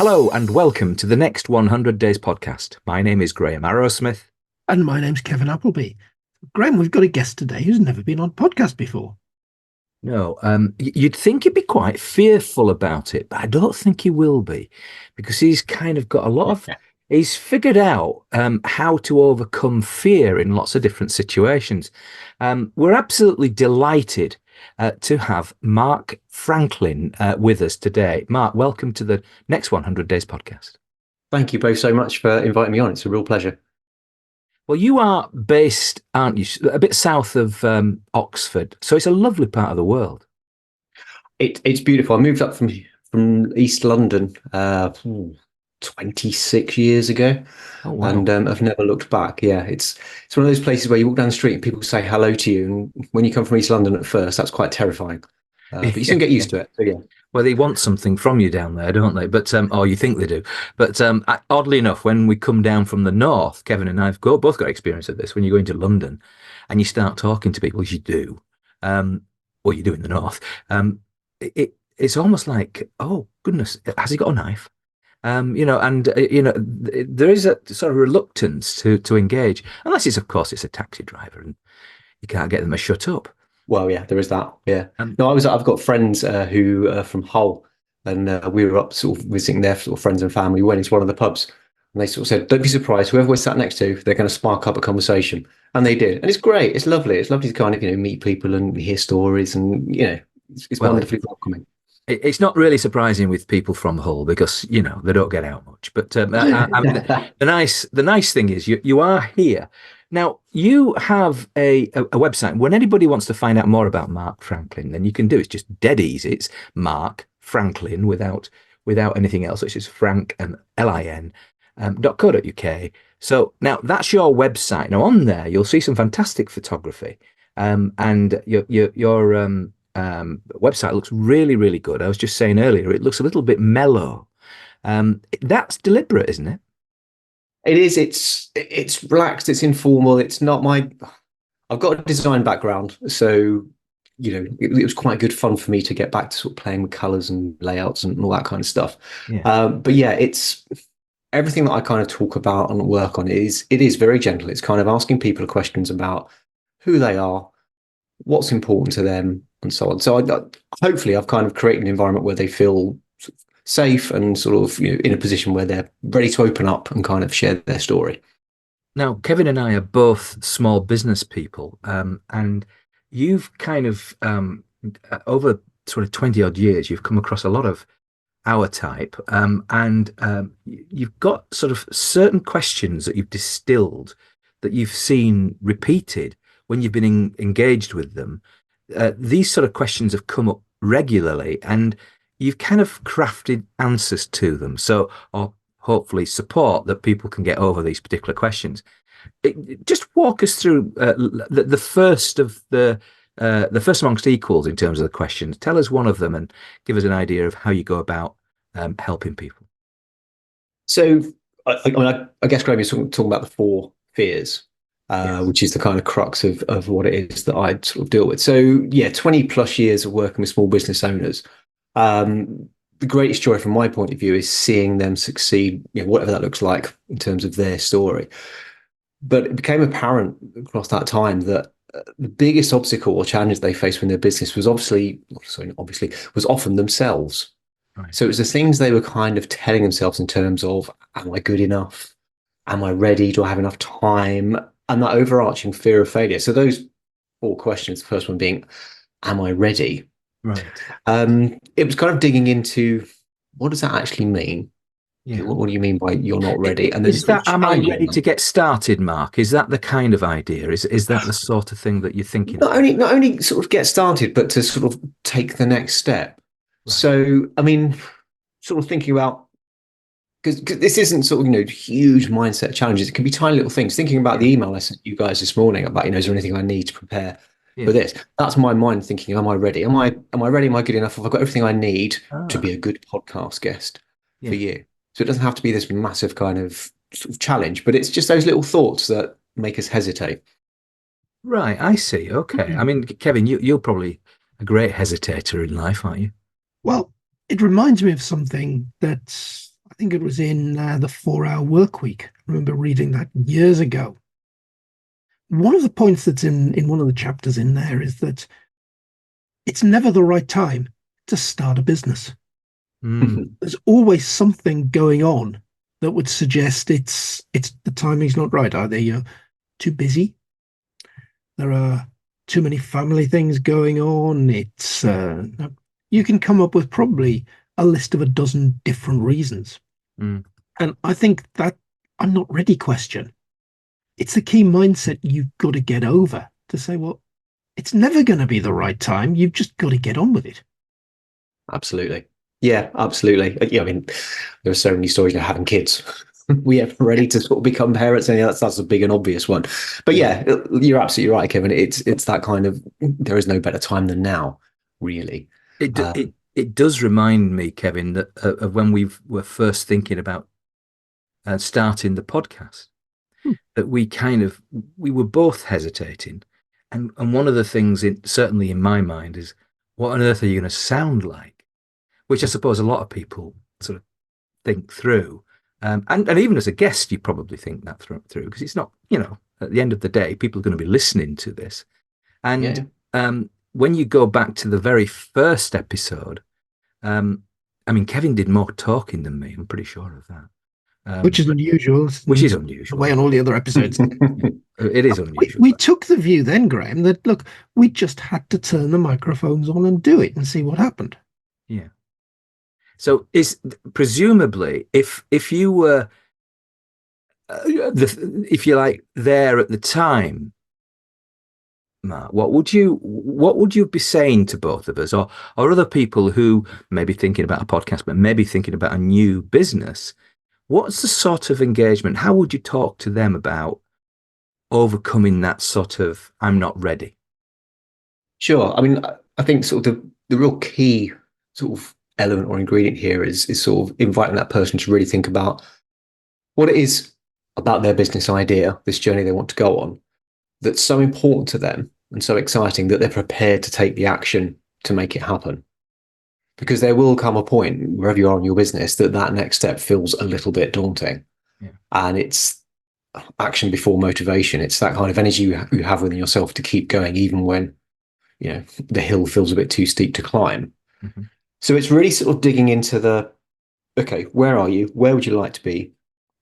Hello and welcome to the Next 100 Days podcast. My name is Graham Arrowsmith. And my name's Kevin Appleby. Graham, we've got a guest today who's never been on podcast before. No, you'd think he'd be quite fearful about it, but I don't think he will be, because he's kind of got a lot of, he's figured out how to overcome fear in lots of different situations. We're absolutely delighted to have Mark Franklin with us today. Mark, welcome to the Next 100 Days podcast. Thank you both so much for inviting me on. It's a real pleasure. Well, you are based, aren't you, a bit south of Oxford, so it's a lovely part of the world. It's beautiful. I moved up from East London 26 years ago, and I've never looked back. Yeah, it's one of those places where you walk down the street and people say hello to you, and when you come from East London at first, that's quite terrifying. But you soon get used to it. So yeah. Well, they want something from you down there, don't they? But or you think they do. But oddly enough, when we come down from the north, Kevin and I've both got experience of this. When you go into London and you start talking to people, as you do, what you do in the north, it's almost like, oh goodness, has he got a knife? There is a sort of reluctance to engage, unless of course it's a taxi driver and you can't get them to shut up. Well, yeah, there is that. Yeah. No, I've got friends who are from Hull, and we were up sort of visiting their sort of friends and family. We went into one of the pubs, and they sort of said, "Don't be surprised. Whoever we're sat next to, they're going to spark up a conversation." And they did, and it's great. It's lovely. It's lovely to kind of meet people and hear stories, and it's wonderfully welcoming. It's not really surprising with people from Hull because they don't get out much. But the nice thing is you are here. Now, you have a website. When anybody wants to find out more about Mark Franklin, then you can do it. It's just dead easy. It's Mark Franklin without anything else, which is Frank and LIN.co.uk. So now that's your website. Now on there, you'll see some fantastic photography, and your website looks really, really good. I was just saying earlier, it looks a little bit mellow. That's deliberate, isn't it? It is. It's relaxed. It's informal. It's not I've got a design background, so it was quite good fun for me to get back to sort of playing with colours and layouts and all that kind of stuff. Yeah. But yeah, it's everything that I kind of talk about and work on. It is very gentle. It's kind of asking people questions about who they are, what's important to them, and so on. So hopefully I've kind of created an environment where they feel safe and sort of in a position where they're ready to open up and kind of share their story. Now, Kevin and I are both small business people, and you've kind of over sort of 20 odd years, you've come across a lot of our type, and you've got sort of certain questions that you've distilled that you've seen repeated when you've been engaged with them. These sort of questions have come up regularly, and you've kind of crafted answers to them. So, or hopefully support that people can get over these particular questions. Just walk us through the first of the first amongst equals in terms of the questions. Tell us one of them and give us an idea of how you go about helping people. So, I guess, Graham, you're talking about the 4 fears. Yes. Which is the kind of crux of what it is that I sort of deal with. So yeah, 20 plus years of working with small business owners. The greatest joy from my point of view is seeing them succeed, whatever that looks like in terms of their story. But it became apparent across that time that the biggest obstacle or challenge they faced when their business was was often themselves. Right. So it was the things they were kind of telling themselves in terms of, am I good enough? Am I ready? Do I have enough time? And that overarching fear of failure. So those 4 questions, the first one being, am I ready? Right. It was kind of digging into, what does that actually mean? Yeah. What do you mean by you're not ready? And is that, am I ready to get started, Mark? Is that the kind of idea? Is that the sort of thing that you're thinking? Not only sort of get started, but to sort of take the next step. Right. So, I mean, sort of thinking about, because this isn't sort of, huge mindset challenges. It can be tiny little things. Thinking about the email I sent you guys this morning about, is there anything I need to prepare for this? That's my mind thinking, am I ready? Am I ready? Am I good enough? Have I got everything I need to be a good podcast guest for you? So it doesn't have to be this massive kind of sort of challenge, but it's just those little thoughts that make us hesitate. Right, I see. Okay. I mean, Kevin, you're probably a great hesitator in life, aren't you? Well, it reminds me of something that I think it was in the 4 Hour Work Week. I remember reading that years ago. One of the points that's in one of the chapters in there is that it's never the right time to start a business. Mm, There's always something going on that would suggest it's the timing's not right. Either you're too busy, there are too many family things going on. You can come up with probably a list of a dozen different reasons. mm. And I think that I'm not ready question. It's the key mindset you've got to get over to say, well, it's never going to be the right time. You've just got to get on with it. Absolutely. Yeah, absolutely. Yeah, I mean, there are so many stories of having kids. We are ready to sort of become parents, and that's a big and obvious one. But yeah, you're absolutely right, Kevin. It's that kind of, there is no better time than now, really. It does remind me, Kevin, that of when were first thinking about starting the podcast, that we were both hesitating, and one of the things, certainly in my mind, is what on earth are you going to sound like? Which I suppose a lot of people sort of think through. And even as a guest, you probably think that through because it's not, at the end of the day, people are going to be listening to this. And when you go back to the very first episode, I mean, Kevin did more talking than me. I'm pretty sure of that. Which is unusual. Which is The unusual. way on all the other episodes. It is unusual. We took the view then, Graham, that look, we just had to turn the microphones on and do it and see what happened. Yeah. So presumably, if you were, if you like, there at the time, Matt, what would you be saying to both of us, or other people who may be thinking about a podcast, but maybe thinking about a new business? What's the sort of engagement? How would you talk to them about overcoming that sort of "I'm not ready"? Sure. I mean, I think sort of the real key sort of element or ingredient here is sort of inviting that person to really think about what it is about their business idea, this journey they want to go on, that's so important to them and so exciting that they're prepared to take the action to make it happen. Because there will come a point wherever you are in your business that next step feels a little bit daunting. Yeah. And it's action before motivation. It's that kind of energy you have within yourself to keep going, even when, the hill feels a bit too steep to climb. Mm-hmm. So it's really sort of digging into okay, where are you? Where would you like to be?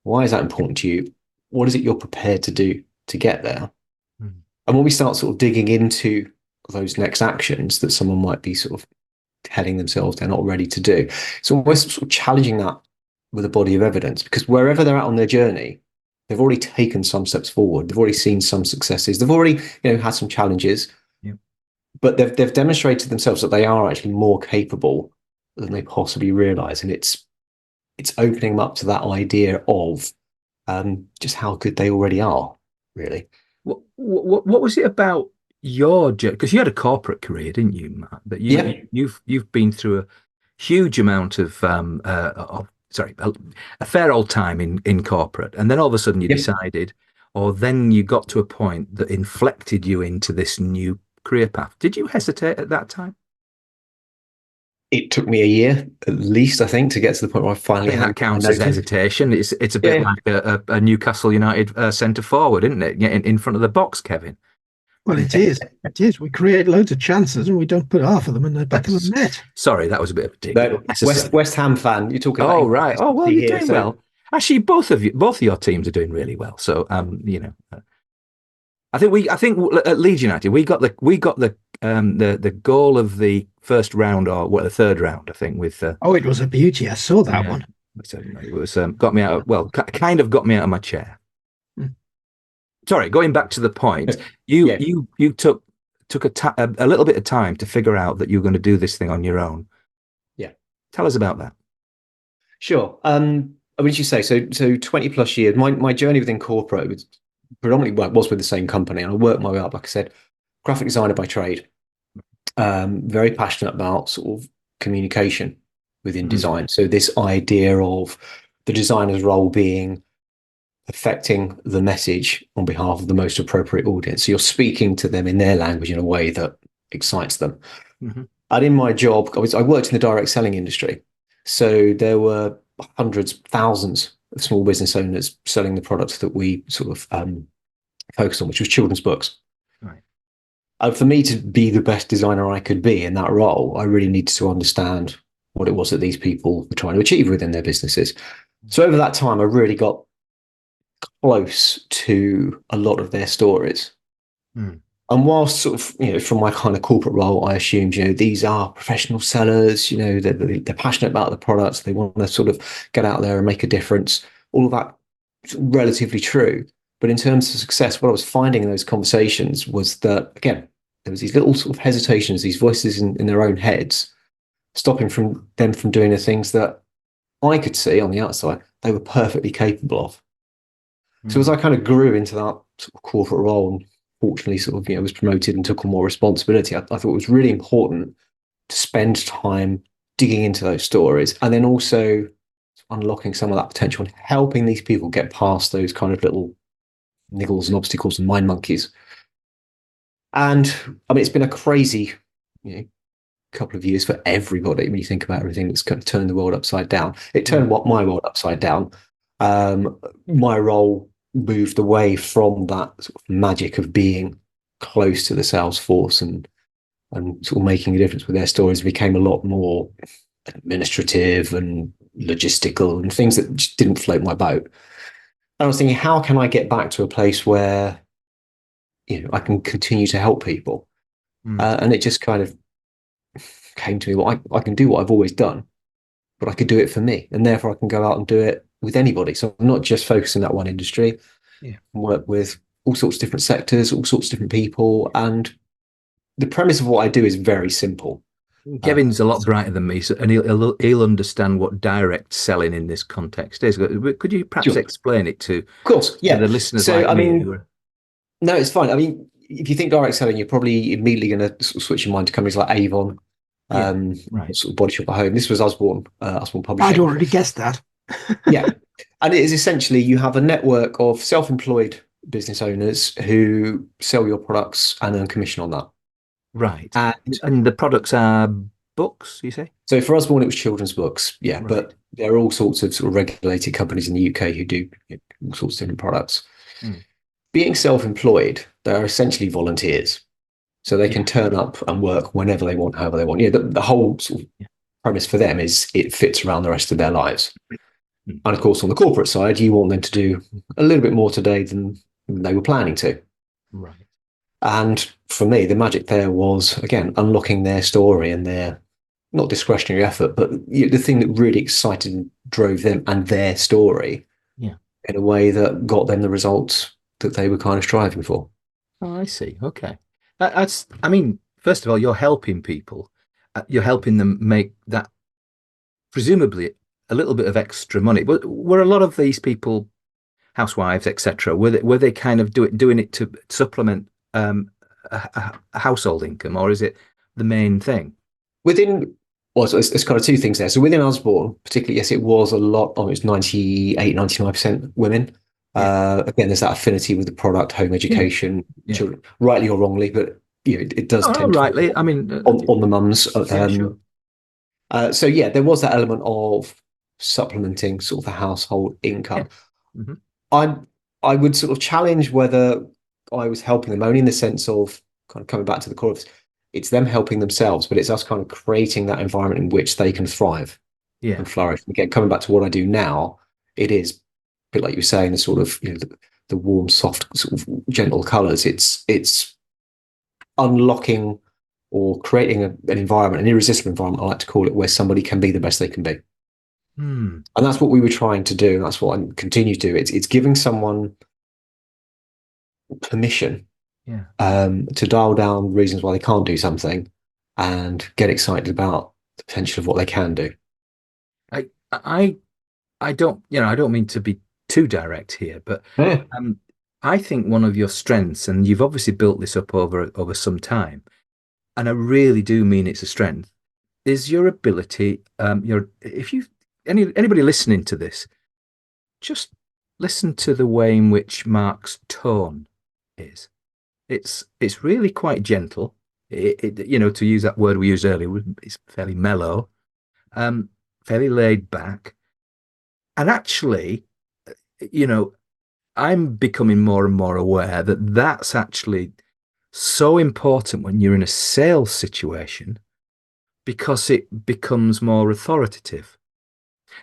Why is that important to you? What is it you're prepared to do to get there? Mm-hmm. And when we start sort of digging into those next actions that someone might be sort of telling themselves they're not ready to do, it's almost sort of challenging that with a body of evidence, because wherever they're at on their journey, they've already taken some steps forward. They've already seen some successes. They've already, had some challenges, but they've demonstrated themselves that they are actually more capable than they possibly realize. And it's opening them up to that idea of just how good they already are, really. What was it about your journey? Because you had a corporate career, didn't you, Matt? That you've been through a huge amount of a fair old time in corporate, and then all of a sudden you decided, or then you got to a point that inflected you into this new career path. Did you hesitate at that time? It took me a year at least, I think, to get to the point where I finally had that counts as hesitation. It's a bit like a Newcastle United centre forward, isn't it? In front of the box, Kevin. Well, it is. It is. We create loads of chances and we don't put half of them in the back of the net. Sorry, that was a bit of a dig. No, West Ham fan, you're talking about. Oh, right. Oh, well, you're doing well. Actually, both of your teams are doing really well. So, I think at Leeds United we got the goal of the first round, or the third round, I think. With it was a beauty. I saw that one. So, it was got me out. Kind of got me out of my chair. Sorry, going back to the point, you took a little bit of time to figure out that you were going to do this thing on your own. Yeah, tell us about that. Sure. What did you say? So 20 plus years. My journey within corporate was predominantly was with the same company, and I worked my way up. Like I said, graphic designer by trade. Very passionate about sort of communication within design. So this idea of the designer's role being affecting the message on behalf of the most appropriate audience. So you're speaking to them in their language in a way that excites them. Mm-hmm. And in my job, I worked in the direct selling industry. So there were hundreds, thousands of small business owners selling the products that we sort of focused on, which was children's books. Right. For me to be the best designer I could be in that role, I really needed to understand what it was that these people were trying to achieve within their businesses. So over that time, I really got close to a lot of their stories. Mm. And whilst sort of, from my kind of corporate role, I assumed, these are professional sellers, they're passionate about the products, they want to sort of get out there and make a difference. All of that relatively true. But in terms of success, what I was finding in those conversations was that, again, there was these little sort of hesitations, these voices in their own heads, stopping them from doing the things that I could see on the outside they were perfectly capable of. So as I kind of grew into that sort of corporate role and fortunately sort of, was promoted and took on more responsibility, I thought it was really important to spend time digging into those stories and then also unlocking some of that potential and helping these people get past those kind of little niggles and obstacles and mind monkeys. And I mean, it's been a crazy, couple of years for everybody when you think about everything that's kind of turned the world upside down. It turned my world upside down. My role moved away from that sort of magic of being close to the sales force and sort of making a difference with their stories, became a lot more administrative and logistical and things that just didn't float my boat. And I was thinking, how can I get back to a place where I can continue to help people? And it just kind of came to me, well, I can do what I've always done, but I could do it for me, and therefore I can go out and do it with anybody. So I'm not just focusing on that one industry. Yeah, work with all sorts of different sectors, all sorts of different people, and the premise of what I do is very simple. Kevin's a lot brighter than me, and he'll understand what direct selling in this context is. Could you perhaps explain it to, of course, yeah, to the listeners so, like I me? Mean, no, it's fine. I mean, if you think direct selling, you're probably immediately going to sort of switch your mind to companies like Avon, right, sort of Body Shop at Home. This was Usborne Publishing. I'd already guessed that. Yeah, and it is essentially you have a network of self-employed business owners who sell your products and earn commission on that. Right. And the products are books, you say? So for Usborne, it was children's books, yeah. Right. But there are all sorts of sort of regulated companies in the UK who do all sorts of different products. Being self-employed, they're essentially volunteers. So they can turn up and work whenever they want, however they want. The whole sort of premise for them is it fits around the rest of their lives. And of course, on the corporate side, you want them to do a little bit more today than they were planning to. Right. And for me, the magic there was, again, unlocking their story and their, not discretionary effort, but the thing that really excited and drove them and their story in a way that got them the results that they were kind of striving for. Oh, I see. Okay. I mean, first of all, you're helping people. You're helping them make that, presumably, a little bit of extra money. But were a lot of these people, housewives, etc., were they kind of doing it to supplement a household income, or is it the main thing? So it's kind of two things there. So within Usborne, particularly, yes, it was a lot. It was 98, 99% women. Again, there's that affinity with the product, home education, children, rightly or wrongly, but it does tend rightly. I mean, on the mums. Sure. So yeah, there was that element of supplementing sort of the household income. Yeah. I would sort of challenge whether I was helping them only in the sense of kind of coming back to the core of it's them helping themselves, but it's us kind of creating that environment in which they can thrive and flourish. Again, coming back to what I do now, it is a bit like you were saying, the sort of the warm, soft, sort of gentle colours. It's unlocking or creating an environment, an irresistible environment, I like to call it, where somebody can be the best they can be. And that's what we were trying to do. And that's what I continue to do. It's giving someone permission to dial down reasons why they can't do something and get excited about the potential of what they can do. I don't mean to be too direct here, but I think one of your strengths, and you've obviously built this up over some time, and I really do mean it's a strength, is your ability. If anybody listening to this, just listen to the way in which Mark's tone is. It's really quite gentle. To use that word we used earlier, it's fairly mellow, fairly laid back, And actually, you know, I'm becoming more and more aware that that's actually so important when you're in a sales situation because it becomes more authoritative.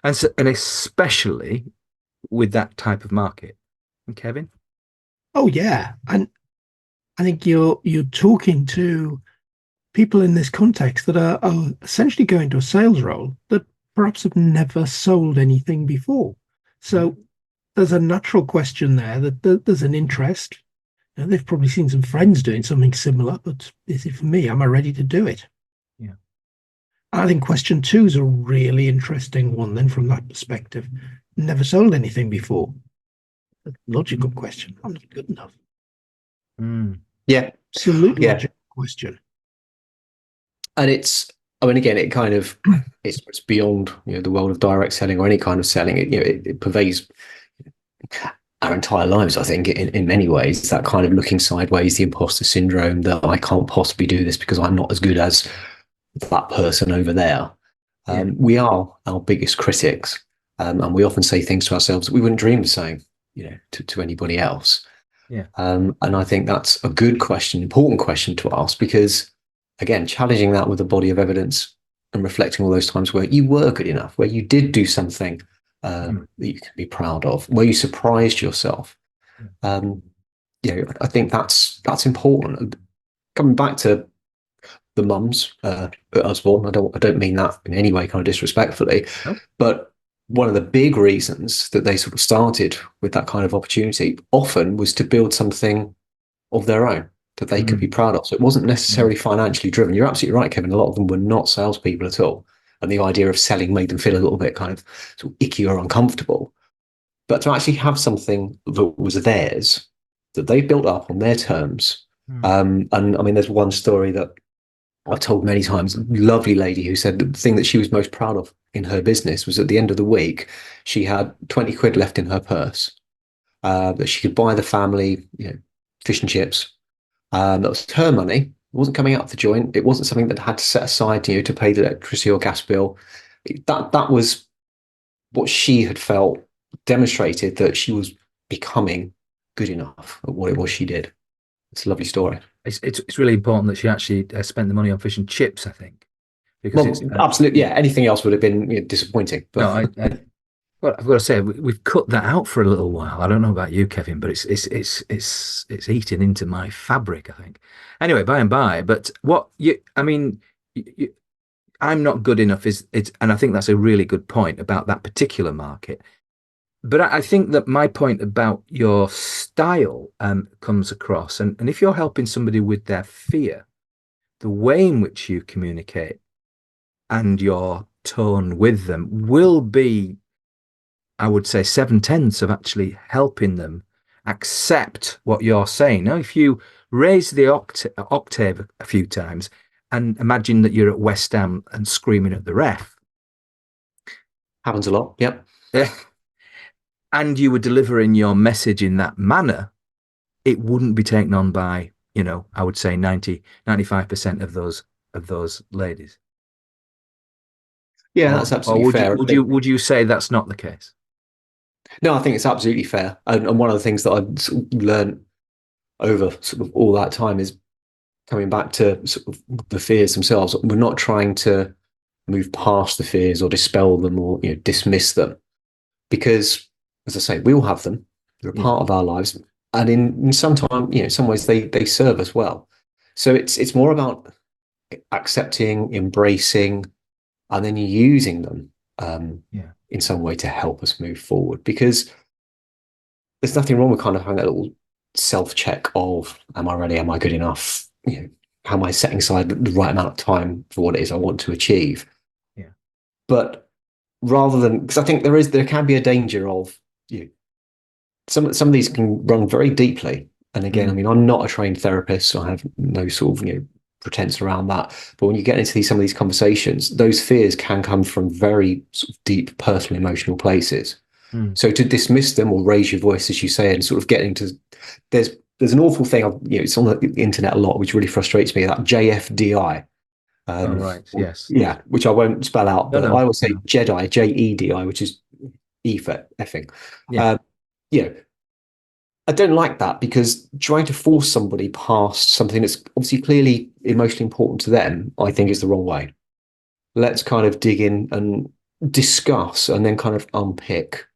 And so, and especially with that type of market. And Kevin? Oh yeah, and I think you're talking to people in this context that are essentially going to a sales role that perhaps have never sold anything before. So there's a natural question there that there's an interest. You know, they've probably seen some friends doing something similar, but is it for me? Am I ready to do it? Yeah. I think question two is a really interesting one then from that perspective. Never sold anything before. A logical question. I'm not good enough. Mm. Yeah, Absolute yeah. logical question. And it's, I mean, again, it kind of it's beyond, you know, the world of direct selling or any kind of selling. It, you know, it pervades our entire lives, I think, in many ways. That kind of looking sideways, the imposter syndrome, that I can't possibly do this because I'm not as good as that person over there. Yeah. We are our biggest critics, and we often say things to ourselves that we wouldn't dream of saying, you know, to anybody else. Yeah. And I think that's a good question, important question to ask, because again, challenging that with a body of evidence and reflecting all those times where you were good enough, where you did do something that you can be proud of, where you surprised yourself. Um, you know, I think that's important. Coming back to the mums at Osborne, I don't mean that in any way kind of disrespectfully, Nope. but one of the big reasons that they sort of started with that kind of opportunity often was to build something of their own that they could be proud of. So it wasn't necessarily financially driven. You're absolutely right, Kevin. A lot of them were not salespeople at all. And the idea of selling made them feel a little bit kind of sort of icky or uncomfortable. But to actually have something that was theirs, that they built up on their terms. And I mean, there's one story that I've told many times, a lovely lady who said the thing that she was most proud of in her business was at the end of the week, she had 20 quid left in her purse that she could buy the family, you know, fish and chips. That was her money. It wasn't coming out of the joint. It wasn't something that had to set aside, you know, to pay the electricity or gas bill. That was what she had felt demonstrated that she was becoming good enough at what it was she did. It's a lovely story. It's really important that she actually spent the money on fish and chips, I think, because it's Well, absolutely, yeah. Anything else would have been, you know, disappointing. no, But well, I've got to say we've cut that out for a little while. I don't know about you, Kevin, but it's eating into my fabric, I think. Anyway, by and by, but what you, I mean, I'm not good enough is it's, and I think that's a really good point about that particular market. But I think that my point about your style comes across, and if you're helping somebody with their fear, the way in which you communicate and your tone with them will be, I would say, 7/10 of actually helping them accept what you're saying. Now, if you raise the octave a few times and imagine that you're at West Ham and screaming at the ref, happens a lot. Yep. and you were delivering your message in that manner, it wouldn't be taken on by, I would say 95% of those ladies. Yeah, that's absolutely would fair. you say that's not the case? No, I think it's absolutely fair. And one of the things that I've sort of learned over sort of all that time is coming back to sort of the fears themselves. We're not trying to move past the fears or dispel them or, you know, dismiss them, because, as I say, we all have them. They're a part of our lives, and in some time, you know, some ways they serve us well. So it's more about accepting, embracing, and then using them in some way to help us move forward. Because there's nothing wrong with kind of having that little self check of, am I ready? Am I good enough? You know, how am I setting aside the right amount of time for what it is I want to achieve? Yeah. But rather than, because I think there can be a danger of, you know, some of these can run very deeply. And again, I mean, I'm not a trained therapist, so I have no sort of, you know, pretense around that. But when you get into some of these conversations, those fears can come from very sort of deep personal emotional places. So to dismiss them or raise your voice, as you say, and sort of get into, there's an awful thing, you know, it's on the internet a lot, which really frustrates me, that JFDI. Oh, right. Yes. Yeah, which I won't spell out, but No. I always say Jedi, JEDI, which is effing. Yeah. You know, I don't like that, because trying to force somebody past something that's obviously clearly emotionally important to them, I think, is the wrong way. Let's kind of dig in and discuss, and then kind of unpick,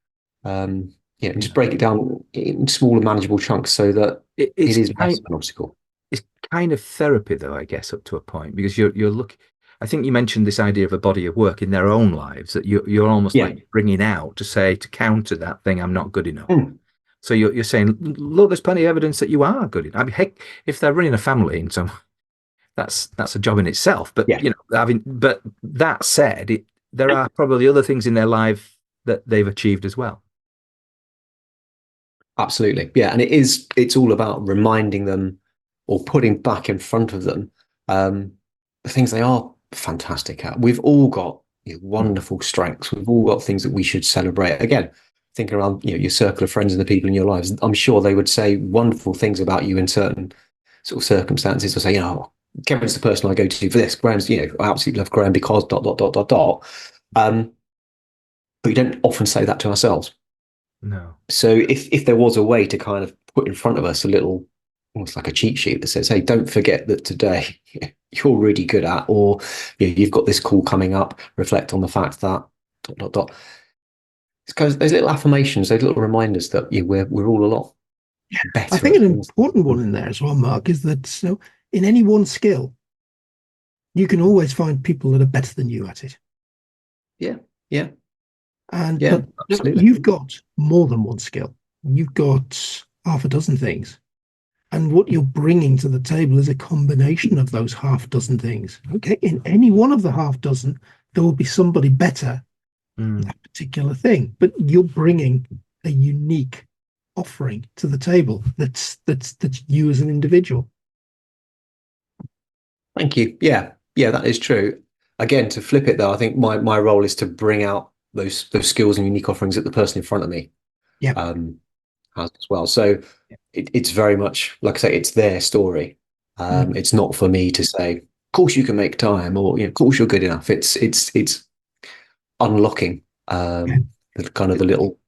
and just Yeah. break it down in smaller, manageable chunks, so that it It's is less of an obstacle. it's kind of therapy, though, I guess, up to a point, because you're looking. I think you mentioned this idea of a body of work in their own lives that you're almost Yeah. like bringing out to say, to counter that thing, I'm not good enough. Mm. So you're saying, look, there's plenty of evidence that you are good enough. I mean, heck, if they're running a family and so that's a job in itself. But Yeah, but that said, there are probably other things in their life that they've achieved as well. absolutely. Yeah. And it's all about reminding them, or putting back in front of them, um, the things they are fantastic at. We've all got wonderful strengths. We've all got things that we should celebrate. Again, thinking around your circle of friends and the people in your lives, I'm sure they would say wonderful things about you in certain sort of circumstances, or say, Kevin's the person I go to for this. Graham's, I absolutely love Graham because dot dot dot dot dot. Um, but we don't often say that to ourselves. No. So if there was a way to kind of put in front of us a little, almost like a cheat sheet that says, hey, don't forget that today you're really good at, or you've got this call coming up, reflect on the fact that dot dot dot. It's because those little affirmations, those little reminders that we're all a lot I better think at an things. important one in there as well, Mark, is that in any one skill, you can always find people that are better than you at it. Yeah, yeah, And yeah, but absolutely. you've got more than one skill. You've got half a dozen things. And what you're bringing to the table is a combination of those half dozen things. Okay, in any one of the half dozen, there will be somebody better at Mm. that particular thing. But you're bringing a unique offering to the table that's you as an individual. Thank you. Yeah, yeah, that is true. Again, to flip it though, I think my role is to bring out those skills and unique offerings that the person in front of me Yeah. um, has as well. So it's very much, like I say, it's their story. Mm. It's not for me to say, of course you can make time, or of course you're good enough. It's unlocking Yeah. the kind of the little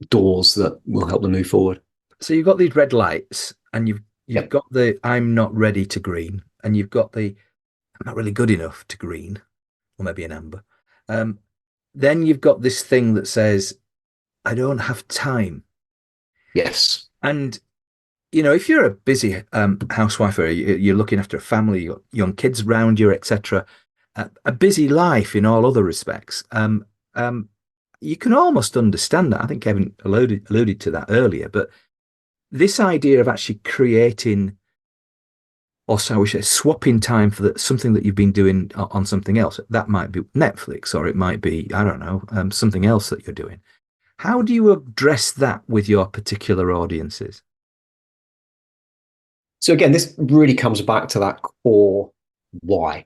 doors that will help them move forward. So you've got these red lights, and you've Yep. got the I'm not ready to green, and you've got the I'm not really good enough to green, or maybe an amber. Um, then you've got this thing that says I don't have time. Yes. And if you're a busy housewife, or you're looking after a family, young kids around you, etc., a busy life in all other respects, you can almost understand that. I think Kevin alluded to that earlier, but this idea of actually creating, or so we should swapping time for something that you've been doing on something else. That might be Netflix, or it might be, I don't know, something else that you're doing. How do you address that with your particular audiences? So again, this really comes back to that core why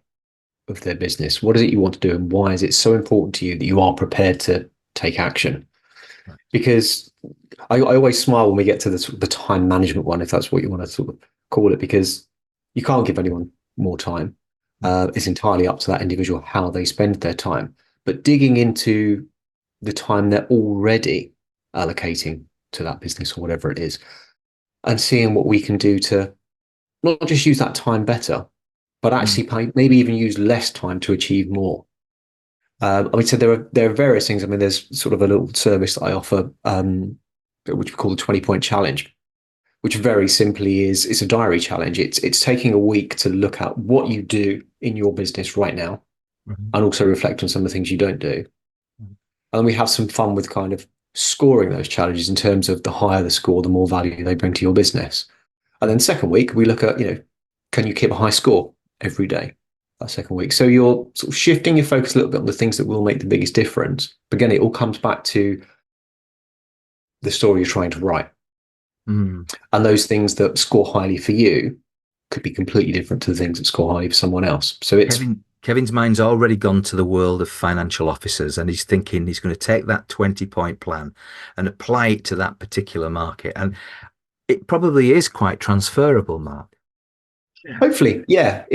of their business. What is it you want to do, and why is it so important to you that you are prepared to take action? Right. Because I always smile when we get to the time management one, if that's what you want to sort of call it, because you can't give anyone more time. It's entirely up to that individual how they spend their time. But digging into the time they're already allocating to that business or whatever it is, and seeing what we can do to not just use that time better, but Mm. actually maybe even use less time to achieve more. So there are various things. I mean, there's sort of a little service that I offer, which we call the 20-point challenge, which very simply is it's a diary challenge. It's taking a week to look at what you do in your business right now, Mhm. and also reflect on some of the things you don't do. Mhm. And then we have some fun with kind of scoring those challenges in terms of the higher the score, the more value they bring to your business. And then second week, we look at, can you keep a high score every day? That second week. So you're sort of shifting your focus a little bit on the things that will make the biggest difference. But again, it all comes back to the story you're trying to write. Mm. And those things that score highly for you could be completely different to the things that score highly for someone else. So it's Kevin's mind's already gone to the world of financial officers, and he's thinking he's going to take that 20-point plan and apply it to that particular market. And it probably is quite transferable, Mark. hopefully, yeah.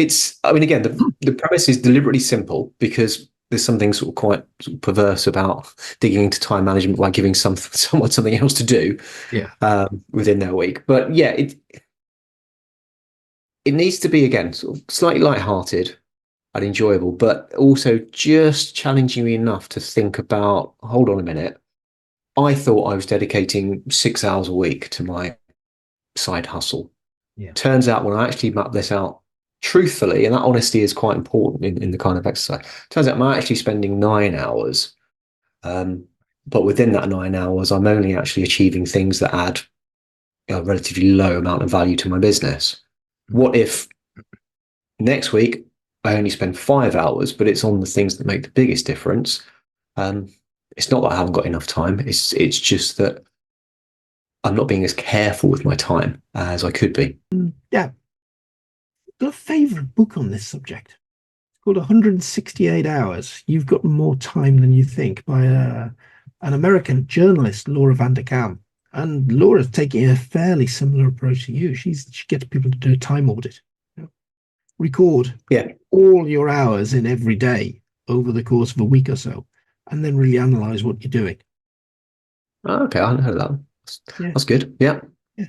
I mean, again, the premise is deliberately simple, because there's something sort of quite sort of perverse about digging into time management by giving someone something else to do Yeah. within their week. But yeah, it needs to be again sort of slightly lighthearted and enjoyable, but also just challenging me enough to think about, hold on a minute. I thought I was dedicating 6 hours a week to my side hustle. Yeah. Turns out when I actually map this out truthfully, and that honesty is quite important in the kind of exercise, turns out I'm actually spending 9 hours. But within that 9 hours, I'm only actually achieving things that add a relatively low amount of value to my business. What if next week I only spend 5 hours, but it's on the things that make the biggest difference? It's not that I haven't got enough time. It's just that I'm not being as careful with my time as I could be. Yeah, got a favorite book on this subject. It's called 168 Hours. You've got more time than you think, by an American journalist, Laura Vanderkam. And Laura's taking a fairly similar approach to you. She gets people to do a time audit. Record all your hours in every day over the course of a week or so, and then really analyze what you're doing. Okay, I know that. That's good. Yeah.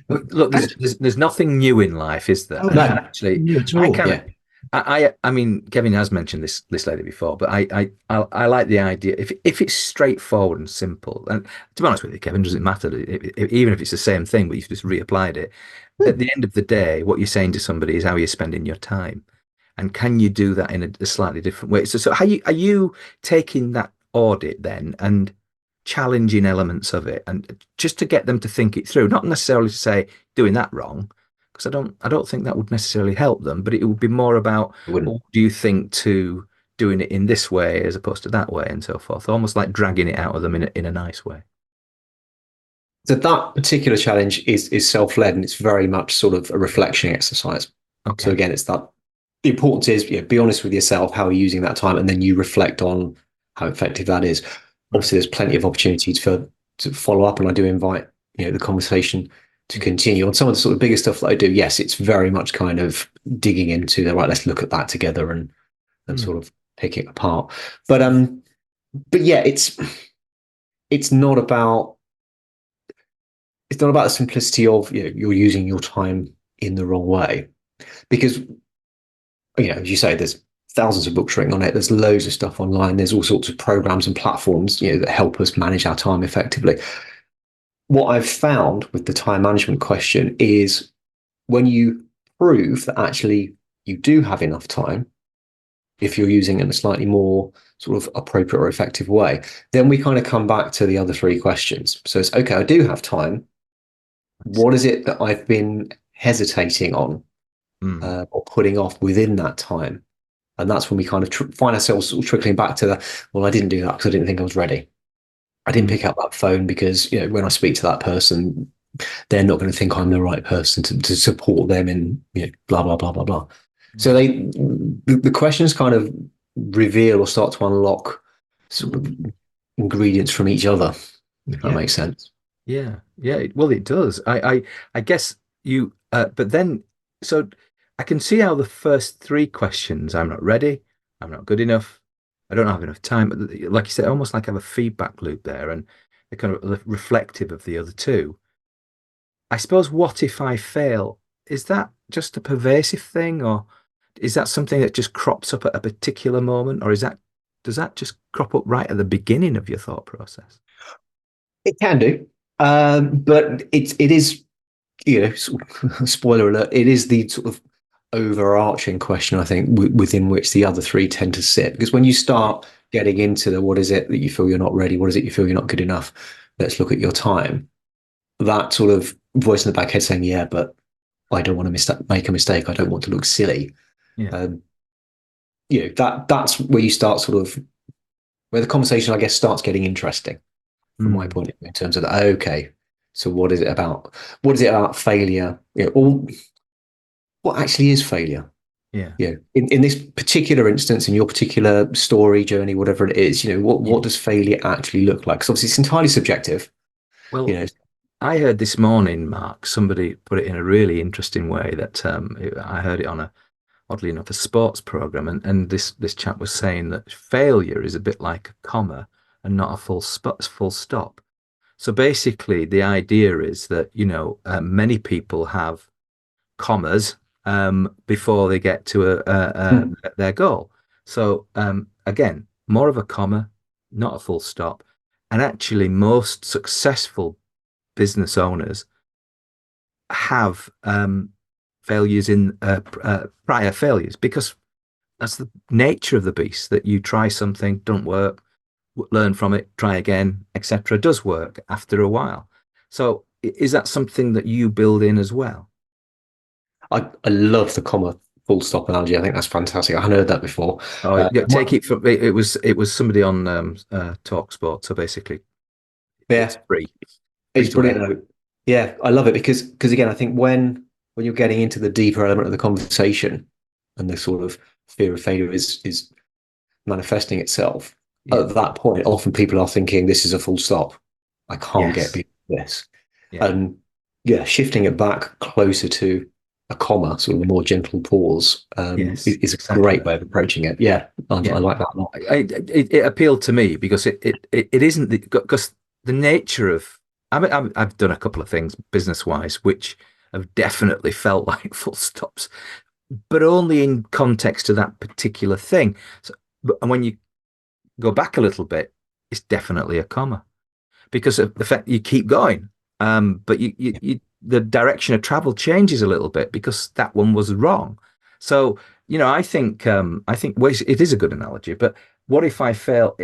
Look, there's nothing new in life, is there? Oh, And no. actually, New at I all. kind of, I mean, Kevin has mentioned this lady before, but I like the idea if it's straightforward and simple. And to be honest with you, Kevin, doesn't matter even if it's the same thing, but you've just reapplied it. At the end of the day, what you're saying to somebody is how you're spending your time, and can you do that in a slightly different way? So are you taking that audit then and challenging elements of it, and just to get them to think it through, not necessarily to say doing that wrong, because I don't think that would necessarily help them, but it would be more about what do you think to doing it in this way as opposed to that way and so forth, almost like dragging it out of them in a nice way. So that particular challenge is self-led, and it's very much sort of a reflection exercise. Okay. So again, it's that the importance is be honest with yourself, how you're using that time, and then you reflect on how effective that is. Obviously, there's plenty of opportunities to follow up, and I do invite the conversation to continue on some of the sort of bigger stuff that I do. Yes, it's very much kind of digging into the right. Let's look at that together and sort of pick it apart. But yeah, it's not about the simplicity of you're using your time in the wrong way, because as you say, there's thousands of books written on it. There's loads of stuff online. There's all sorts of programs and platforms that help us manage our time effectively. What I've found with the time management question is when you prove that actually you do have enough time, if you're using it in a slightly more sort of appropriate or effective way, then we kind of come back to the other three questions. So it's okay, I do have time. What is it that I've been hesitating on or putting off within that time? And that's when we kind of find ourselves sort of trickling back to well, I didn't do that because I didn't think I was ready. I didn't pick up that phone because when I speak to that person, they're not going to think I'm the right person to support them in blah blah blah blah blah. So the questions kind of reveal or start to unlock sort of ingredients from each other, if that makes sense. Yeah, well, it does. I guess but then, so I can see how the first three questions, I'm not ready, I'm not good enough, I don't have enough time, like you said, almost like I have a feedback loop there, and they're kind of reflective of the other two. I suppose, what if I fail? Is that just a pervasive thing, or is that something that just crops up at a particular moment, or does that just crop up right at the beginning of your thought process? It can do, but it is spoiler alert. It is the sort of overarching question, I think, within which the other three tend to sit. Because when you start getting into the what is it that you feel you're not ready, what is it you feel you're not good enough, let's look at your time. That sort of voice in the back head saying, yeah, but I don't want to make a mistake. I don't want to look silly. Yeah. That's where you start sort of where the conversation, I guess, starts getting interesting from my point of view in terms of okay, so what is it about? What is it about failure? Or what actually is failure? Yeah. In this particular instance, in your particular story, journey, whatever it is, what does failure actually look like? Because obviously it's entirely subjective. Well, I heard this morning, Mark, somebody put it in a really interesting way that I heard it on oddly enough, a sports program, and this chap was saying that failure is a bit like a comma and not a full stop. So basically, the idea is that, many people have commas before they get to Mm. their goal. So again, more of a comma, not a full stop. And actually, most successful business owners have failures in prior failures, because that's the nature of the beast, that you try something, don't work, learn from it, try again, etc. Does work after a while. So is that something that you build in as well? I love the comma full stop analogy. I think that's fantastic. I hadn't heard that before. Oh, yeah, take it from it was somebody on Talk Sport. So basically, Yeah, it's free it's to air. brilliant though. Yeah, I love it because again, I think when you're getting into the deeper element of the conversation and the sort of fear of failure is manifesting itself, Yeah. at that point, often people are thinking, this is a full stop. I can't get Yes. beyond this. Yeah. And yeah, shifting it back closer to a comma, sort of a more gentle pause, Yes. is a Exactly great that. way of approaching it. Yeah, I Yeah. like that a lot. It appealed to me because it isn't because the nature of I've done a couple of things business wise which have definitely felt like full stops, but only in context to that particular thing. So, and when you go back a little bit, it's definitely a comma because of the fact you keep going. But the direction of travel changes a little bit because that one was wrong. So, I think well, it is a good analogy, but what if I fail?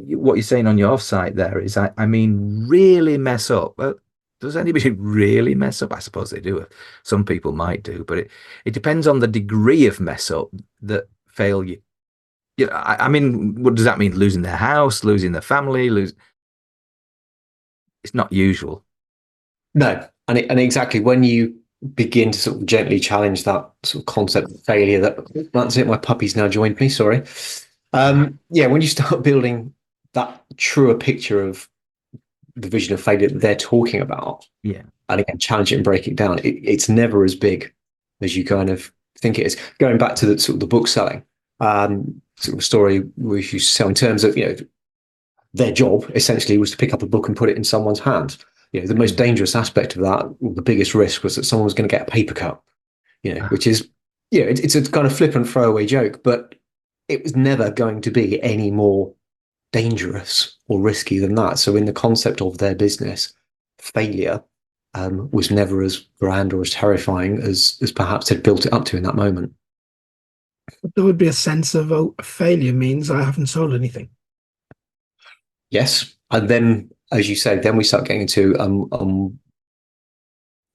What you're saying on your site there is, I mean, really mess up. Well, does anybody really mess up? I suppose they do. Some people might do, but it depends on the degree of mess up that failure. Yeah, I mean, what does that mean? Losing their house, losing their family, lose. It's not usual. No, and exactly when you begin to sort of gently challenge that sort of concept of failure, that's it. My puppy's now joined me. Sorry. Yeah, when you start building that truer picture of the vision of failure that they're talking about, Yeah. and again, challenge it and break it down, it's never as big as you kind of think it is. Going back to the sort of the book selling, sort of story we used to sell in terms of their job essentially was to pick up a book and put it in someone's hand. The most Mm. dangerous aspect of that, or the biggest risk, was that someone was going to get a paper cut. Which is it's a kind of flippant throwaway joke, but it was never going to be any more dangerous or risky than that. So in the concept of their business, failure was never as grand or as terrifying as perhaps they'd built it up to in that moment. But there would be a sense of, oh, failure means I haven't sold anything. Yes, and then, as you say, then we start getting into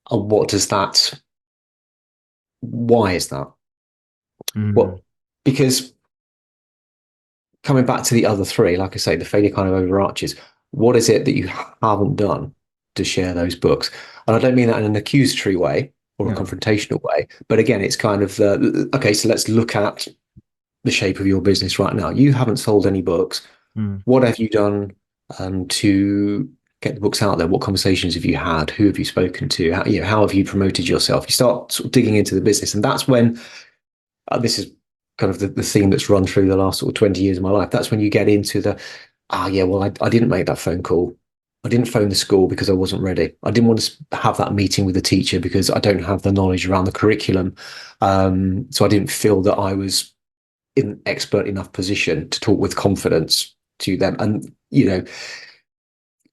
what does that? Why is that? Mm. Well, because coming back to the other three, like I say, the failure kind of overarches. What is it that you haven't done to share those books? And I don't mean that in an accusatory way or a No. confrontational way, but again, it's kind of okay. So let's look at the shape of your business right now. You haven't sold any books. Mm. What have you done to get the books out there? What conversations have you had? Who have you spoken to? How have you promoted yourself? You start sort of digging into the business, and that's when this is kind of the theme that's run through the last sort of 20 years of my life. That's when you get into I didn't make that phone call. I didn't phone the school because I wasn't ready. I didn't want to have that meeting with the teacher because I don't have the knowledge around the curriculum. So I didn't feel that I was in an expert enough position to talk with confidence to them. And,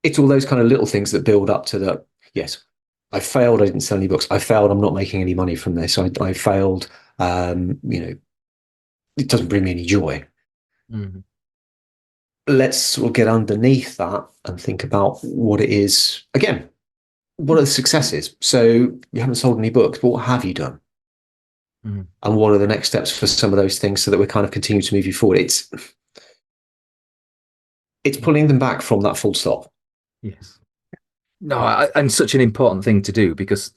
it's all those kind of little things that build up to the, yes, I failed. I didn't sell any books. I failed. I'm not making any money from this. I failed. It doesn't bring me any joy. Mm. Let's sort of get underneath that and think about what it is. Again, what are the successes? So you haven't sold any books, but what have you done? Mm. And what are the next steps for some of those things so that we kind of continue to move you forward? It's pulling them back from that full stop. Yes. No, and such an important thing to do because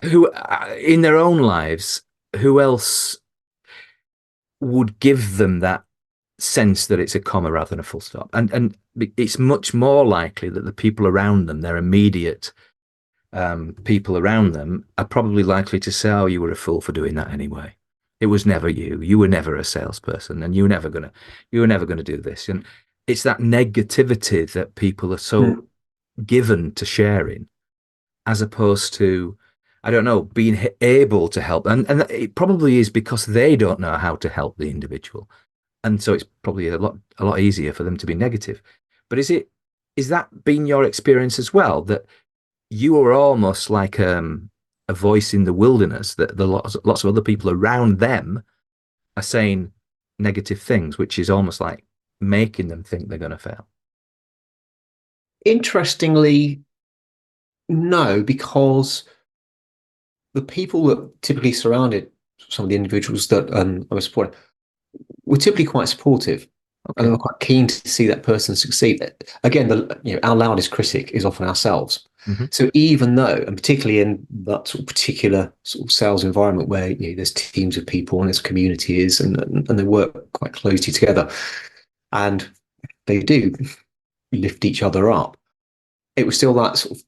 who in their own lives, who else would give them that sense that it's a comma rather than a full stop? And it's much more likely that the people around them, their immediate people around them are probably likely to say, "Oh, you were a fool for doing that anyway. It was never you. You were never a salesperson, and you were never gonna do this." And it's that negativity that people are so given to sharing, as opposed to, I don't know, being able to help. And it probably is because they don't know how to help the individual, and so it's probably a lot easier for them to be negative. But is that been your experience as well, that you are almost like a voice in the wilderness, that the lots of other people around them are saying negative things, which is almost like making them think they're going to fail? Interestingly, no, because the people that typically surrounded some of the individuals that I was supporting were typically quite supportive, and they Okay. were quite keen to see that person succeed. Again, our loudest critic is often ourselves. Hmm. So even though, and particularly in that sort of particular sort of sales environment where there's teams of people and there's communities and they work quite closely together, and they do lift each other up, it was still that sort of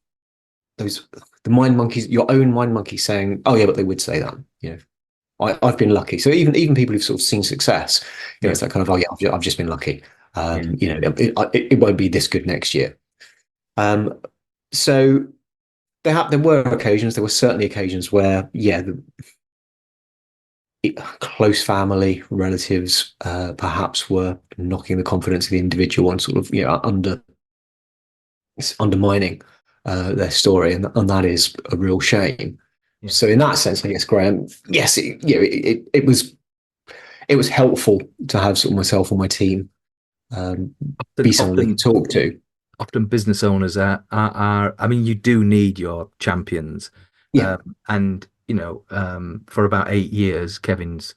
those the mind monkeys, your own mind monkey saying, "Oh yeah, but they would say that." I've been lucky. So even people who've sort of seen success, Yeah. it's that kind of, "Oh yeah, I've just been lucky." Yeah. It won't be this good next year. Um, so there were occasions, there were certainly occasions where, close family relatives perhaps were knocking the confidence of the individual and sort of undermining their story, and that is a real shame. Yeah. So in that sense, I guess, Graham, yes, it was helpful to have sort of myself on my team be Often, someone they can often, talk to. often business owners are, I mean, you do need your champions. Yeah, And, for about 8 years, Kevin's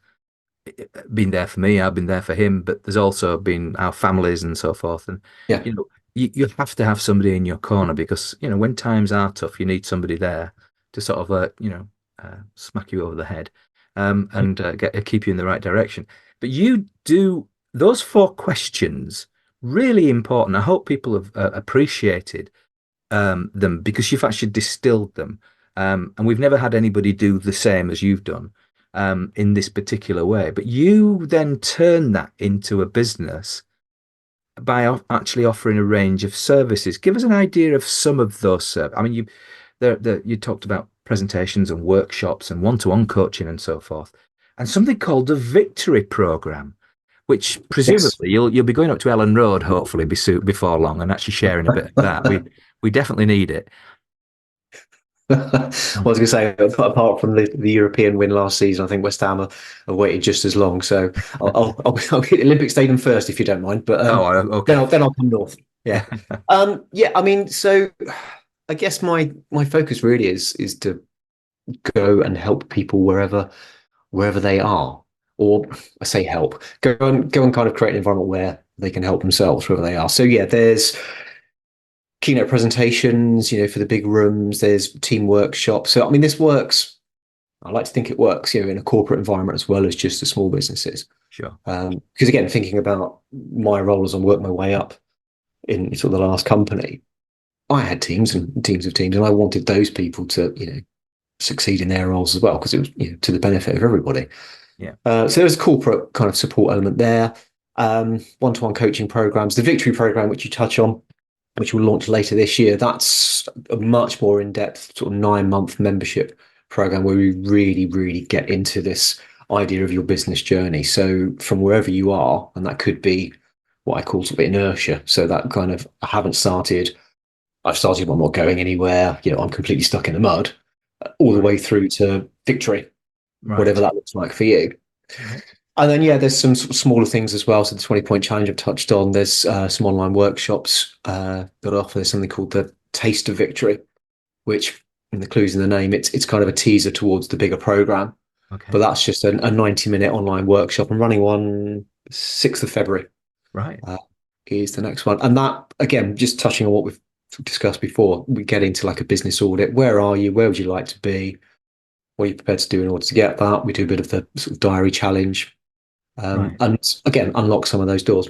been there for me. I've been there for him, but there's also been our families and so forth. And, yeah, you have to have somebody in your corner because, when times are tough, you need somebody there to sort of, smack you over the head, and keep you in the right direction. But you do those four questions, really important. I hope people have appreciated them because you've actually distilled them. And we've never had anybody do the same as you've done in this particular way. But you then turn that into a business by actually offering a range of services. Give us an idea of some of those services. I mean, you talked about presentations and workshops and one-to-one coaching and so forth, and something called the Victory Program, which yes. presumably you'll be going up to Ellen Road hopefully before long and actually sharing a bit of that. We definitely need it. I was going to say, apart from the European win last season, I think West Ham are waiting just as long. So I'll hit Olympic Stadium first if you don't mind, but Oh, okay. then I'll come north. Yeah, yeah. I mean, so I guess my focus really is to go and help people wherever they are, or I say help, go and kind of create an environment where they can help themselves wherever they are. So yeah, there's keynote presentations, for the big rooms. There's team workshops. So I mean, this works. I like to think it works, in a corporate environment as well as just the small businesses. Sure. Because again, thinking about my role as I work my way up in sort of the last company, I had teams and teams of teams, and I wanted those people to, succeed in their roles as well because it was, to the benefit of everybody. Yeah. So there's a corporate kind of support element there. One-to-one coaching programs, the Victory program, which you touch on, which will launch later this year. That's a much more in-depth sort of 9-month membership program where we really, really get into this idea of your business journey. So from wherever you are, and that could be what I call sort of inertia. So that kind of, I've started, but I'm not going anywhere. I'm completely stuck in the mud, all the Right. way through to victory, whatever Right. that looks like for you. Right. And then, there's some sort of smaller things as well. So the 20-point challenge I've touched on. There's some online workshops that offer. There's something called the Taste of Victory, which, in the clues in the name, it's kind of a teaser towards the bigger program. But Okay. that's just a 90-minute online workshop. I'm running one 6th of February Right. uh, is the next one. And that, again, just touching on what we've discussed before, we get into like a business audit. Where are you? Where would you like to be? What are you prepared to do in order to get that? We do a bit of the sort of diary challenge. Right. And again, unlock some of those doors.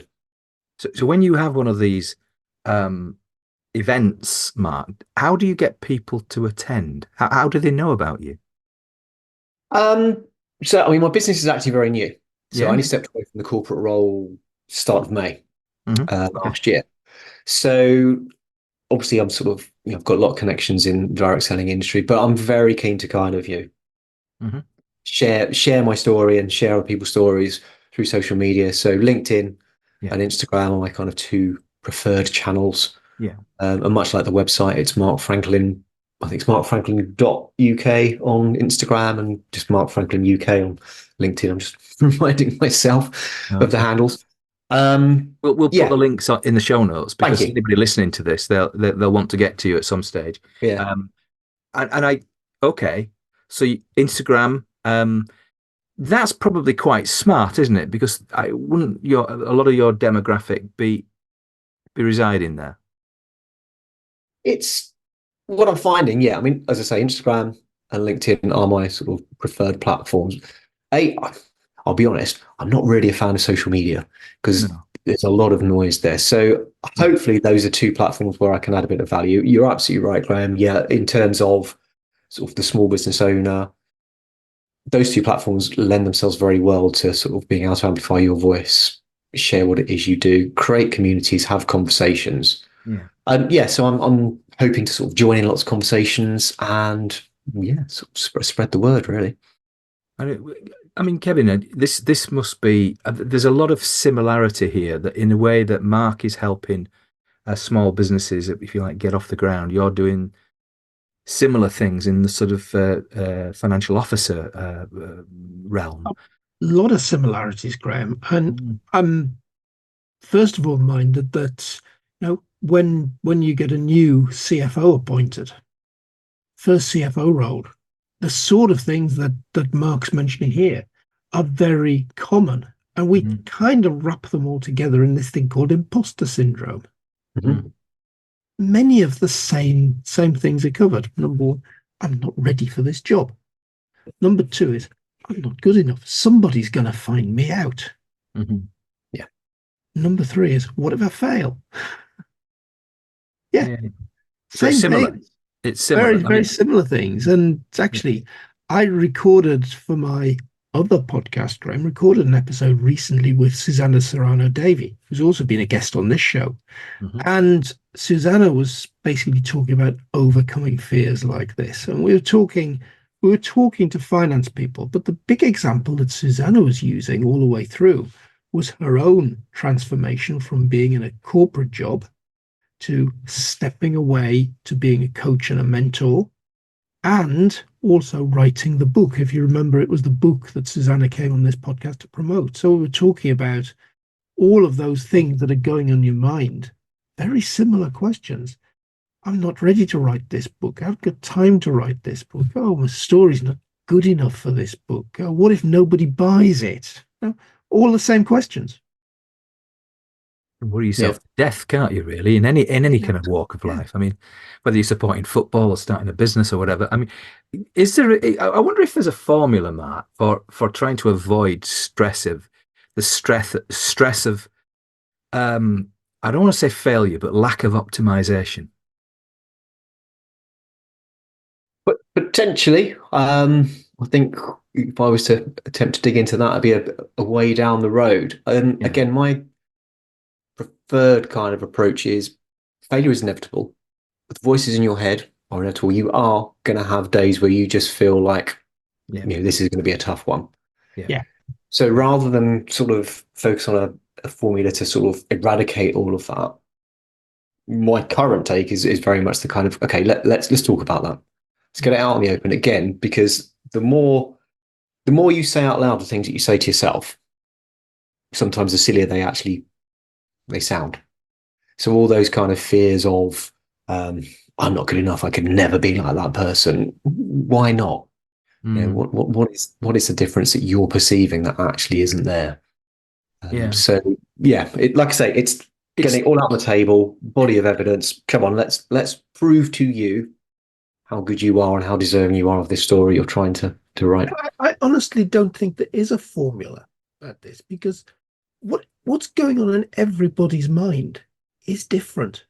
So when you have one of these um, events, Mark, how do you get people to attend? How do they know about you? Um, so I mean, my business is actually very new. So I Yeah. only stepped away from the corporate role start of May Okay. last year. So obviously, I'm sort of I've got a lot of connections in the direct selling industry, but I'm very keen to kind of Hmm. share my story and share other people's stories through social media. So LinkedIn Yeah. and Instagram are my kind of two preferred channels. Yeah. And much like the website, it's Mark Franklin. I think it's markfranklin.uk on Instagram and just Mark Franklin UK on LinkedIn. I'm just reminding myself of the Okay. handles. We'll put Yeah, the links in the show notes thank because you. anybody listening to this, they'll want to get to you at some stage. Yeah. Um, and I okay, so Instagram, that's probably quite smart, isn't it? Because I wouldn't your a lot of your demographic be residing there. It's what I'm finding. Yeah, I mean, as I say, Instagram and LinkedIn are my sort of preferred platforms. A, I'll be honest, I'm not really a fan of social media because No. there's a lot of noise there. So Yeah. hopefully those are two platforms where I can add a bit of value. You're absolutely right, Graham. Yeah, in terms of sort of the small business owner, those two platforms lend themselves very well to sort of being able to amplify your voice, share what it is you do, create communities, have conversations. Yeah. Yeah, so I'm hoping to sort of join in lots of conversations and yeah, sort of spread the word really. I mean, Kevin, this must be. There's a lot of similarity here that, in a way, that Mark is helping small businesses, if you like, get off the ground. You're doing similar things in the sort of financial officer realm. A lot of similarities, Graham. And Mm. I'm first of all minded that when you get a new CFO appointed, first CFO role, the sort of things that Mark's mentioning here are very common. And we Mhm. kind of wrap them all together in this thing called imposter syndrome. Mhm. Mm. Many of the same things are covered. Number one, I'm not ready for this job. Number two is I'm not good enough. Somebody's going to find me out. Mhm. Yeah. Number three is what if I fail? Yeah, Yeah. So it's same similar. thing. It's Very, similar. I very mean, similar things. And it's yeah. actually, I recorded for my other podcast, Graham, recorded an episode recently with Susanna Serrano Davy, who's also been a guest on this show. Mhm. And Susanna was basically talking about overcoming fears like this. And we were talking to finance people, but the big example that Susanna was using all the way through was her own transformation from being in a corporate job to stepping away to being a coach and a mentor, and also writing the book. If you remember, it was the book that Susanna came on this podcast to promote. So we were talking about all of those things that are going on your mind. Very similar questions. I'm not ready to write this book. I've got time to write this book. Oh, my story's not good enough for this book. Oh, what if nobody buys it? All the same questions. Worry Yeah. yourself to death, can't you? Really, in any Yeah, kind of walk of yeah. life. I mean, whether you're supporting football or starting a business or whatever. I mean, is there? I wonder if there's a formula, Mark, for trying to avoid the stress of um. I don't want to say failure, but lack of optimization. But potentially, I think if I was to attempt to dig into that, it'd be a way down the road. And Yeah. again, my preferred kind of approach is failure is inevitable. With voices in your head are inevitable. You are going to have days where you just feel like, Yeah. this is going to be a tough one. Yeah. Yeah. So rather than sort of focus on a formula to sort of eradicate all of that, my current take is very much the kind of, okay, let's talk about that. Let's get it out in the open again, because the more you say out loud the things that you say to yourself, sometimes the sillier they sound. So all those kind of fears of um, I'm not good enough, I could never be like that person. Why not? Mm. What is the difference that you're perceiving that actually isn't there? Yeah. So yeah, like I say, it's getting It's it all out on the table, body of evidence. Come on, let's prove to you how good you are and how deserving you are of this story you're trying to write. I honestly don't think there is a formula at this because what's going on in everybody's mind is different.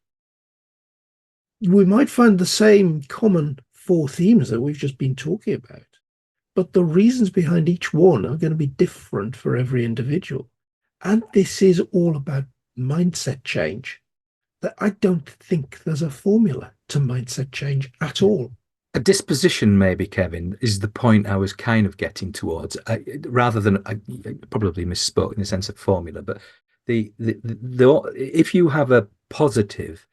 we might find the same common four themes that we've just been talking about, but the reasons behind each one are going to be different for every individual. And this is all about mindset change. That I don't think there's a formula to mindset change at all. A disposition, maybe, Kevin, is the point I was kind of getting towards, rather than I probably misspoke in the sense of formula, but if you have a positive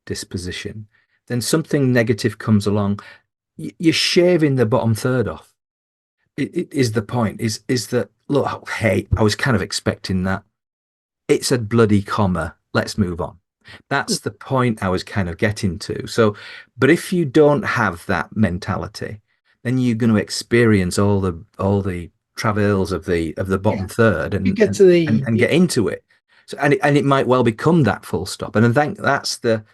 disposition, then something negative comes along, you're shaving the bottom third off. It is the point, is that, look, hey, I was kind of expecting that. It's a bloody comma. Let's move on. That's the point I was kind of getting to. So, but if you don't have that mentality, then you're going to experience all the travails of the bottom third You get to and get into it. So, and it might well become that full stop. And I think that's the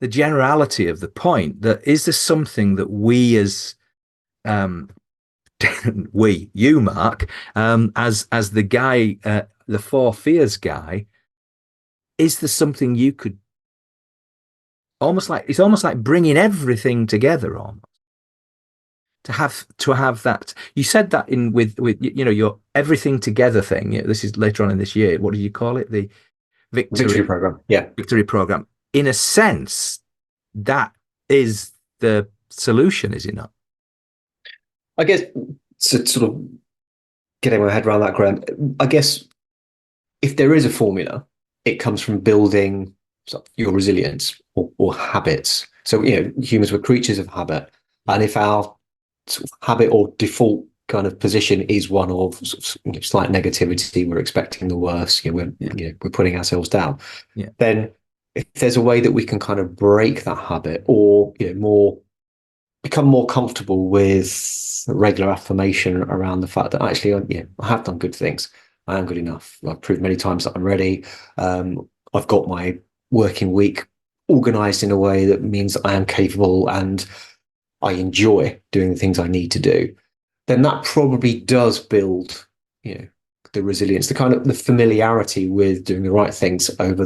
generality of the point. That is there something that we as you, Mark, as the guy, the four fears guy, is there something you could it's almost like bringing everything together almost to have that. You said that in with your everything together thing. This is later on in this year. What do you call it? The victory program. Yeah, victory program. In a sense, that is the solution, is it not? I guess to sort of getting my head around that, Graham, I guess if there is a formula, it comes from building your resilience or habits. So, humans were creatures of habit. And if our sort of habit or default kind of position is one of slight negativity, we're expecting the worst, we're putting ourselves down, then if there's a way that we can kind of break that habit or, become more comfortable with regular affirmation around the fact that actually, I have done good things. I am good enough. I've proved many times that I'm ready. I've got my working week organized in a way that means I am capable and I enjoy doing the things I need to do. Then that probably does build, the resilience, the kind of the familiarity with doing the right things over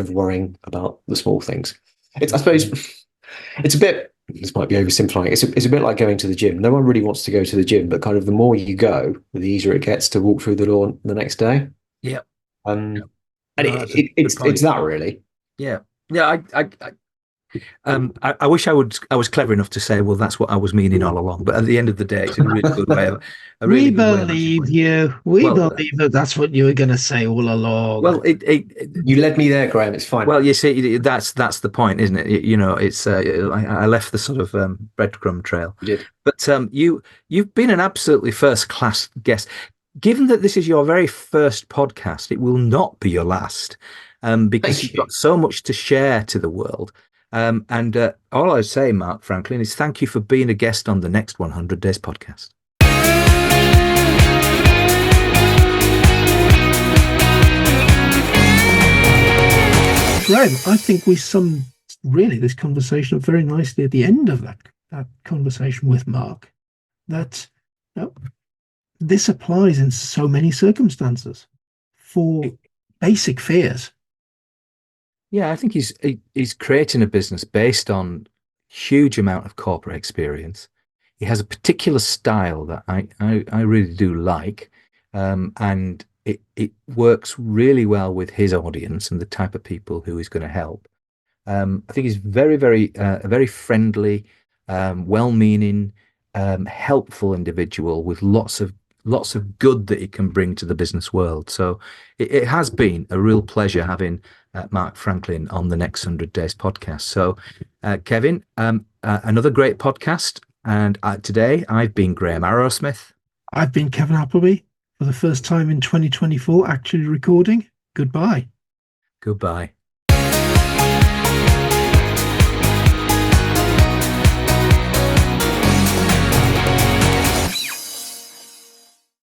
worrying about the small things. I suppose it's a bit. This might be oversimplifying. It's a bit like going to the gym. No one really wants to go to the gym, but kind of the more you go, the easier it gets to walk through the door the next day. Yeah. And it's that really. Yeah. Yeah. I wish I was clever enough to say, well, that's what I was meaning all along. But at the end of the day, it's a really good way of. We believe you. We believe that that's what you were going to say all along. Well, you led me there, Graham. It's fine. Well, you see, that's the point, isn't it? It's I left the sort of breadcrumb trail. You did. But you've been an absolutely first class guest. Given that this is your very first podcast, it will not be your last, because you've got so much to share to the world. And all I say, Mark Franklin, is thank you for being a guest on the next 100 Days podcast. Graham, I think we summed really this conversation up very nicely at the end of that conversation with Mark. That this applies in so many circumstances for basic fears. Yeah, I think he's creating a business based on huge amount of corporate experience. He has a particular style that I really do like, and it works really well with his audience and the type of people who he's going to help. I think he's very, very a very friendly, well-meaning, helpful individual with lots of good that he can bring to the business world. So it has been a real pleasure having Mark Franklin on the Next 100 Days podcast. So, Kevin, another great podcast. And today I've been Graham Arrowsmith. I've been Kevin Appleby, for the first time in 2024 actually recording. Goodbye. Goodbye.